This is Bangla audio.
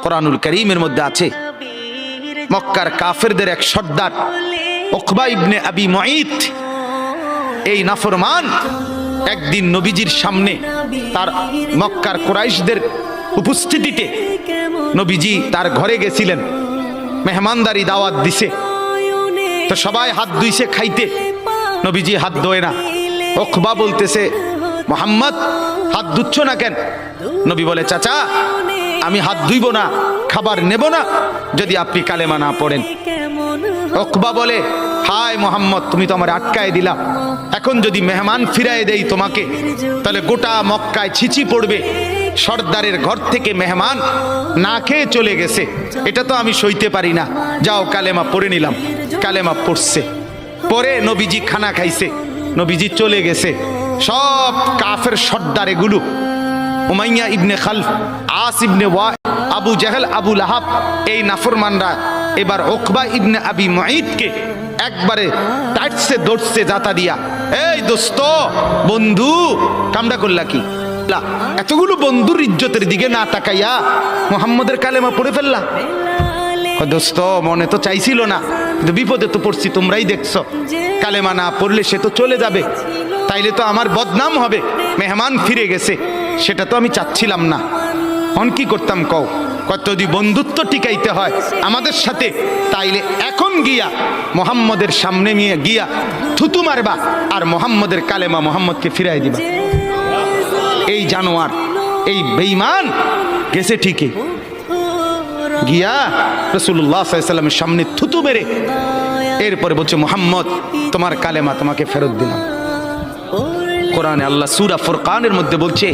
কোরআনুল কারীমের মধ্যে আছে, মক্কার কাফেরদের এক সর্দার উকবা ইবনে আবি মুঈত, এই নাফরমান একদিন নবীজির সামনে তার মক্কার কুরাইশদের উপস্থিতিতে নবীজি তার ঘরে গেছিলেন, মেহমানদারি দাওয়াত দিছে, তো সবাই হাত ধুইছে খাইতে, নবীজি হাত ধোয় না। উকবা বলতেছে, মুহাম্মদ হাত ধুচ্ছ না কেন? নবী বলে, চাচা আমি হাত ধুইব না, খাবার নেব না যদি আপনি কালেমা না পড়েন। উকবা বলে, হায় মুহাম্মদ, তুমি তো আমার আটকায় দিলা, এখন যদি মেহমান ফিরায় দেই তোমাকে তাহলে গোটা মক্কায় ছিচি পড়বে, সর্দারের ঘর থেকে মেহমান না খেয়ে চলে গেছে, এটা তো আমি সইতে পারি না, যাও কালেমা পড়ে নিলাম। কালেমা পড়ছে, পরে নবীজি খানা খাইছে, নবীজি চলে গেছে, সব কাফের সর্দার এগুলো উমাইয়া ইবনে খালফ, আস ইবনে ওয়া, আবু জাহেল, আবু লাহাব, এই নাফরমানরা এবার উকবা ইবনে আবি মুঈতকে একবারে টাইটসে দৌড়ছে জাতা দিয়া, এই দোস্ত বন্ধু কামড়া করলা কি? এতগুলো বন্ধুর ইজ্জতের দিকে না তাকাইয়া মুহাম্মদের কালেমা পড়ে ফেললা। দোস্ত মনে তো চাইছিল না, কিন্তু বিপদে তো পড়ছি, তোমরাই দেখছো, কালেমা না পড়লে সে তো চলে যাবে, তাইলে তো আমার বদনাম হবে, মেহমান ফিরে গেছে, সেটা তো আমি চাচ্ছিলাম না। অন কি করতাম কও? কত যদি বন্ধুত্ব টিকাইতে হয় আমাদের সাথে, তাইলে এখন গিয়া মুহাম্মদের সামনে নিয়ে গিয়া থুতু মারবা আর মুহাম্মদের কালেমা মুহাম্মদকে ফিরাই দিবা। এই জানোয়ার, এই বেঈমান গেছে ঠিকই, গিয়া রাসূলুল্লাহ সাল্লাল্লাহু আলাইহি ওয়াসাল্লামের সামনে থুতু মেরে এরপরে বলছে, মুহাম্মদ তোমার কালেমা তোমাকে ফেরত দিলাম। কোরআনে আল্লাহ সূরা ফুরকানের মধ্যে বলছে,